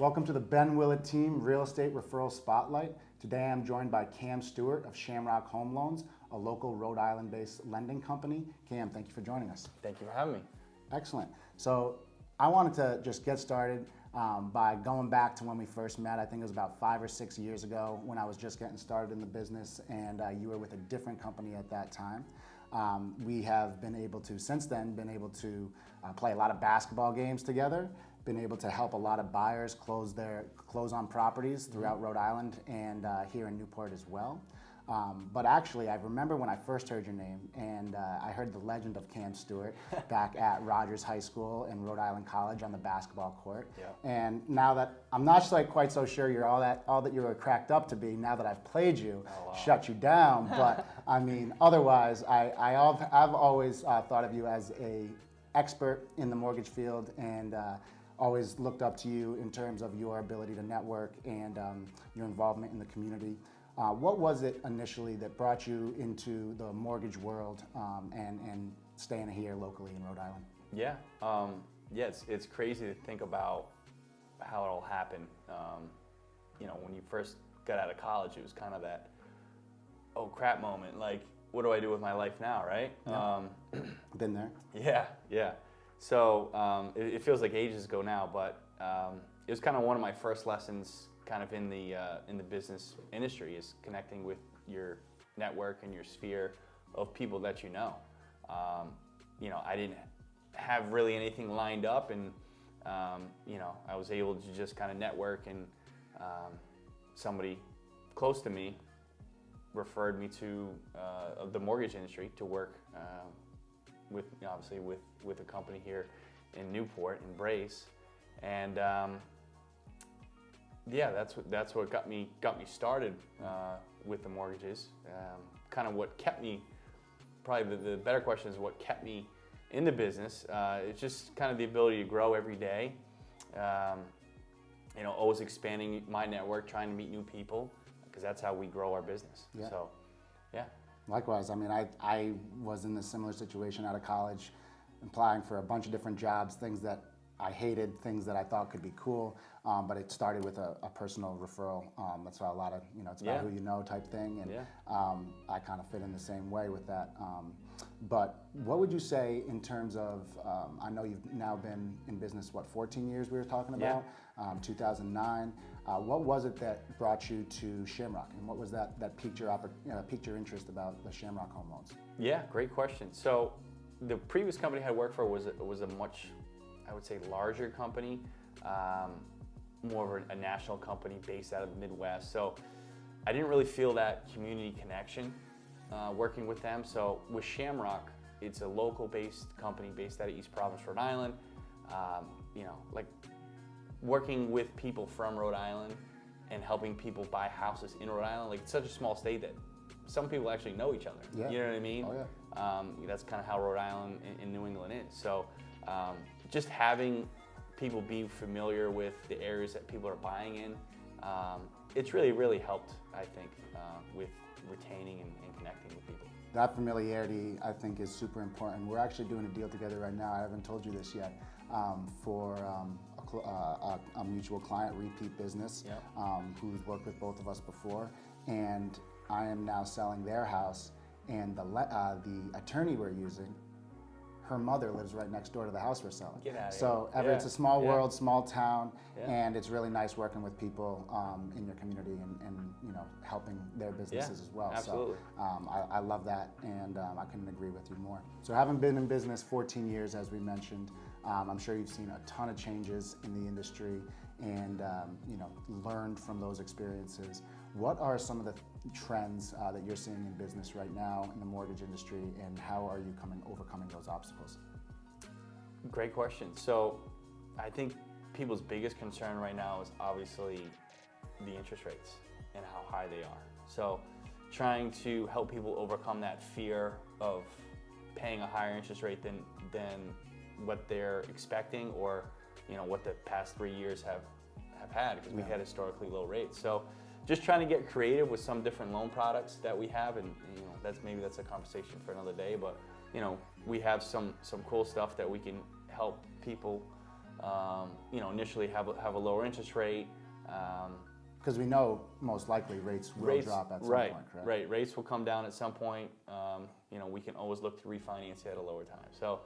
Welcome to the Ben Willett Team Real Estate Referral Spotlight. Today I'm joined by Cam Stewart of Shamrock Home Loans, a local Rhode Island-based lending company. Cam, thank you for joining us. Thank you for having me. Excellent. So I wanted to just get started by going back to when we first met. I think it was about 5 or 6 years ago when I was just getting started in the business, and you were with a different company at that time. We have been able to, since then, play a lot of basketball games together, been able to help a lot of buyers close on properties throughout Rhode Island and here in Newport as well. But actually, I remember when I first heard your name, and I heard the legend of Cam Stewart back at Rogers High School and Rhode Island College on the basketball court. Yeah. And now that I'm not quite so sure you're all that you were cracked up to be, now that I've played you, shut you down. But I mean, otherwise, I've always thought of you as a expert in the mortgage field, and always looked up to you in terms of your ability to network and your involvement in the community. What was it initially that brought you into the mortgage world and staying here locally in Rhode Island? Yeah, it's crazy to think about how it all happened. When you first got out of college, it was kind of that, oh crap moment, like, what do I do with my life now, right? Yeah. Been there. Yeah. So it feels like ages ago now, but it was kind of one of my first lessons kind of in the business industry, is connecting with your network and your sphere of people that you know. I didn't have really anything lined up, and I was able to just kind of network, and somebody close to me referred me to the mortgage industry to work with a company here in Newport, in Brace, and that's what got me started with the mortgages. Kind of what kept me. Probably the better question is what kept me in the business. It's just kind of the ability to grow every day. Always expanding my network, trying to meet new people, because that's how we grow our business. Yeah. So, yeah. Likewise, I mean, I was in a similar situation out of college, applying for a bunch of different jobs, things that I hated, things that I thought could be cool, but it started with a personal referral. That's why a lot of, it's about who you know type thing, and I kind of fit in the same way with that. But what would you say in terms of, I know you've now been in business, 14 years we were talking about, 2009. What was it that brought you to Shamrock, and what was that piqued your interest about the Shamrock Home Loans? Yeah, great question. So the previous company I worked for was a much, I would say, larger company, more of a national company based out of the Midwest. So I didn't really feel that community connection working with them. So with Shamrock, it's a local-based company based out of East Providence, Rhode Island. Like working with people from Rhode Island and helping people buy houses in Rhode Island. Like, it's such a small state that some people actually know each other. Yeah. You know what I mean? Oh, yeah. That's kind of how Rhode Island and New England is. So just having people be familiar with the areas that people are buying in, it's really, really helped, I think, with retaining and connecting with people. That familiarity, I think, is super important. We're actually doing a deal together right now. I haven't told you this yet, for a mutual client, repeat business, who's worked with both of us before, and I am now selling their house, and the attorney we're using, her mother lives right next door to the house we're selling. Get out of so here. It's a small world, small town, and it's really nice working with people in your community and helping their businesses as well. Absolutely. So I love that, and I couldn't agree with you more. So having been in business 14 years, as we mentioned, I'm sure you've seen a ton of changes in the industry and learned from those experiences. What are some of the trends that you're seeing in business right now in the mortgage industry, and how are you overcoming those obstacles? Great question. So I think people's biggest concern right now is obviously the interest rates and how high they are. So trying to help people overcome that fear of paying a higher interest rate than what they're expecting, or what the past 3 years have had, because we had historically low rates. So just trying to get creative with some different loan products that we have, and that's a conversation for another day. But we have some cool stuff that we can help people initially have a lower interest rate. Because we know most likely rates will drop at some point, correct? Right. Rates will come down at some point. We can always look to refinance it at a lower time. So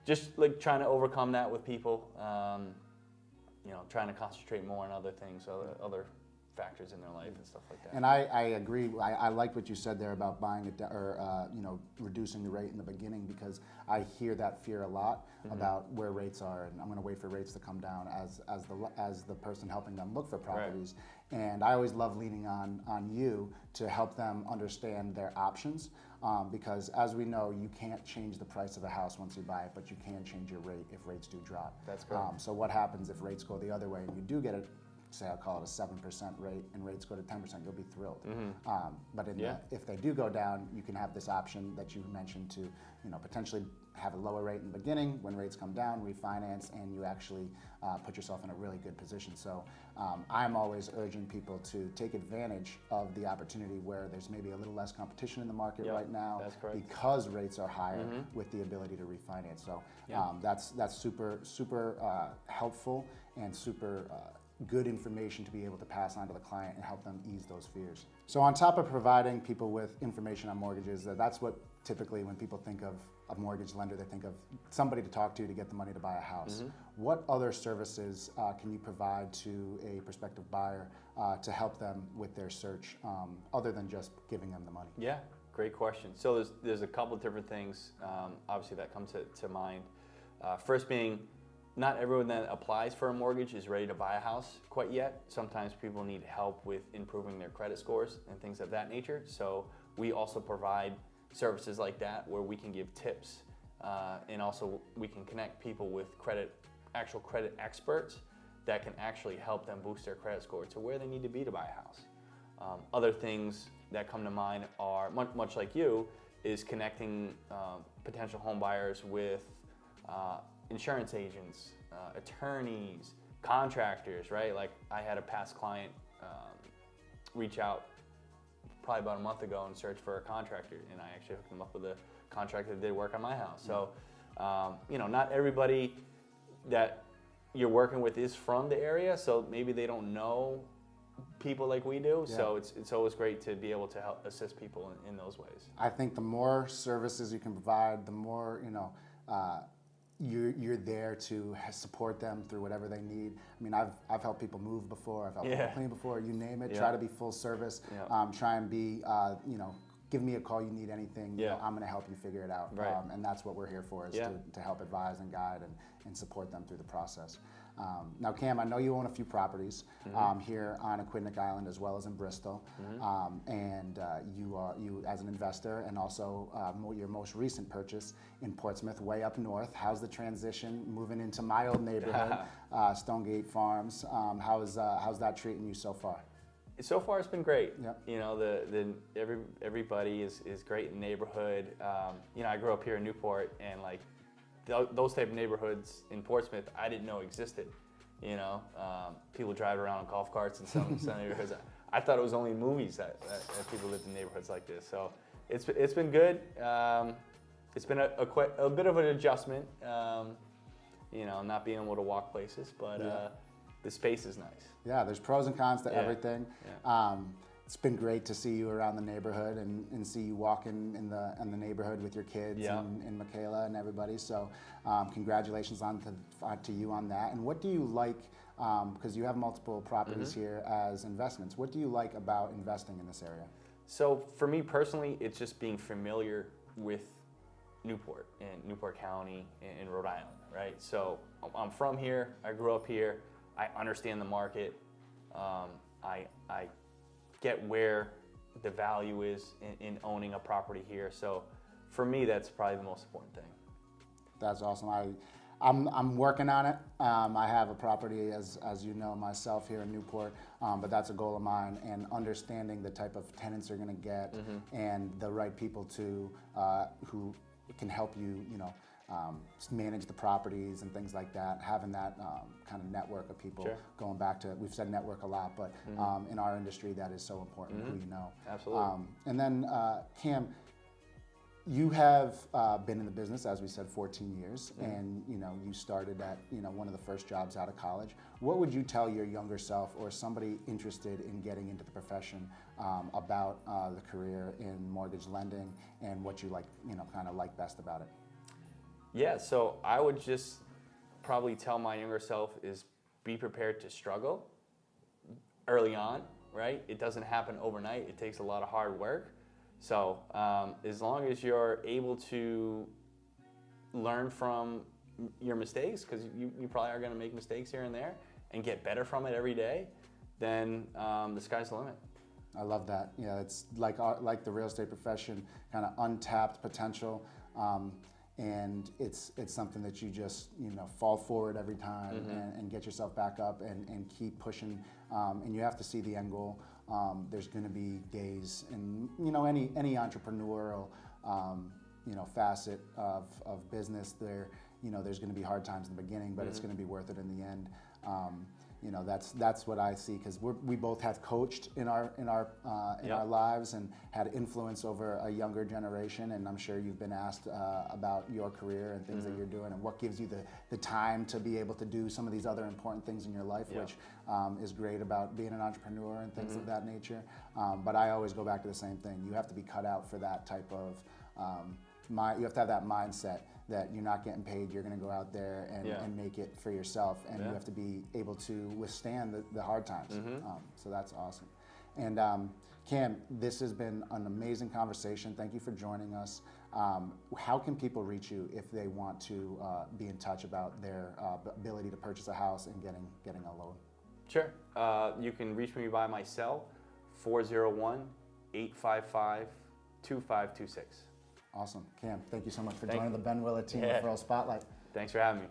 just like trying to overcome that with people, trying to concentrate more on other things, other factors in their life and stuff like that. And I agree. I like what you said there about buying it or reducing the rate in the beginning, because I hear that fear a lot about where rates are, and I'm going to wait for rates to come down as the person helping them look for properties. Right. And I always love leaning on you to help them understand their options, because as we know, you can't change the price of a house once you buy it, but you can change your rate if rates do drop. That's correct. So what happens if rates go the other way and you do get say I'll call it a 7% rate, and rates go to 10%, you'll be thrilled. But if they do go down, you can have this option that you mentioned to, potentially have a lower rate in the beginning. When rates come down, refinance, and you actually put yourself in a really good position. So I'm always urging people to take advantage of the opportunity where there's maybe a little less competition in the market right now, because rates are higher, with the ability to refinance. So that's super helpful and super good information to be able to pass on to the client and help them ease those fears. So on top of providing people with information on mortgages, that's what typically when people think of a mortgage lender, they think of somebody to talk to get the money to buy a house. What other services can you provide to a prospective buyer to help them with their search, other than just giving them the money? Yeah, great question. So there's a couple of different things, obviously, that come to mind. First being, not everyone that applies for a mortgage is ready to buy a house quite yet. Sometimes people need help with improving their credit scores and things of that nature. So we also provide services like that where we can give tips, and also we can connect people with actual credit experts that can actually help them boost their credit score to where they need to be to buy a house. Other things that come to mind are, much like you, is connecting potential home buyers with insurance agents, attorneys, contractors, right? Like I had a past client reach out probably about a month ago and search for a contractor, and I actually hooked them up with a contractor that did work on my house. So, not everybody that you're working with is from the area, so maybe they don't know people like we do. Yeah. So it's always great to be able to help assist people in those ways. I think the more services you can provide, the more you're there to support them through whatever they need. I mean, I've helped people move before, I've helped people clean before, you name it. Try to be full service. Try and be, give me a call, you need anything, I'm going to help you figure it out. Right. And that's what we're here for, is to help advise and guide and support them through the process. Now, Cam, I know you own a few properties here on Aquidneck Island as well as in Bristol, and you as an investor, and also your most recent purchase in Portsmouth, way up north. How's the transition moving into my old neighborhood, Stonegate Farms? How's that treating you so far? So far, it's been great. Yep. Everybody is great in the neighborhood. I grew up here in Newport, and like those type of neighborhoods in Portsmouth, I didn't know existed. People drive around on golf carts in some neighborhoods. I thought it was only in movies that people lived in neighborhoods like this. So it's been good. It's been a bit of an adjustment. Not being able to walk places, but the space is nice. Yeah, there's pros and cons to everything. Yeah. It's been great to see you around the neighborhood and see you walking in the neighborhood with your kids and Michaela and everybody. So congratulations to you on that. And what do you like, because you have multiple properties here as investments, what do you like about investing in this area? So for me personally, it's just being familiar with Newport and Newport County in Rhode Island, right? So I'm from here, I grew up here, I understand the market, I get where the value is in owning a property here. So for me, that's probably the most important thing. That's awesome. I'm working on it. I have a property, as you know, myself here in Newport, but that's a goal of mine, and understanding the type of tenants you're going to get and the right people who can help you, manage the properties and things like that. Having that kind of network of people, going back to, we've said network a lot, but in our industry that is so important, who you know. Absolutely. And then Cam, You have been in the business, as we said, 14 years, and you started at one of the first jobs out of college. What would you tell your younger self or somebody interested in getting into the profession about the career in mortgage lending and what you kind of like best about it? Yeah, so I would just probably tell my younger self is be prepared to struggle early on, right? It doesn't happen overnight. It takes a lot of hard work. So as long as you're able to learn from your mistakes, because you probably are going to make mistakes here and there, and get better from it every day, then the sky's the limit. I love that. Yeah, it's like the real estate profession, kind of untapped potential, and it's something that you just fall forward every time and get yourself back up and keep pushing. And you have to see the end goal. There's going to be days, and any entrepreneurial facet of business there's going to be hard times in the beginning, but it's going to be worth it in the end. That's what I see, because we both have coached in our lives and had influence over a younger generation, and I'm sure you've been asked about your career and things that you're doing and what gives you the time to be able to do some of these other important things in your life, which is great about being an entrepreneur and things of that nature. But I always go back to the same thing. You have to be cut out for that type of you have to have that mindset that you're not getting paid, you're going to go out there and make it for yourself, and you have to be able to withstand the hard times. So that's awesome. And Cam, this has been an amazing conversation. Thank you for joining us. How can people reach you if they want to be in touch about their ability to purchase a house and getting a loan? Sure. You can reach me by my cell, 401-855-2526. Awesome. Cam, thank you so much for joining the Ben Willett Team Referral Spotlight. Thanks for having me.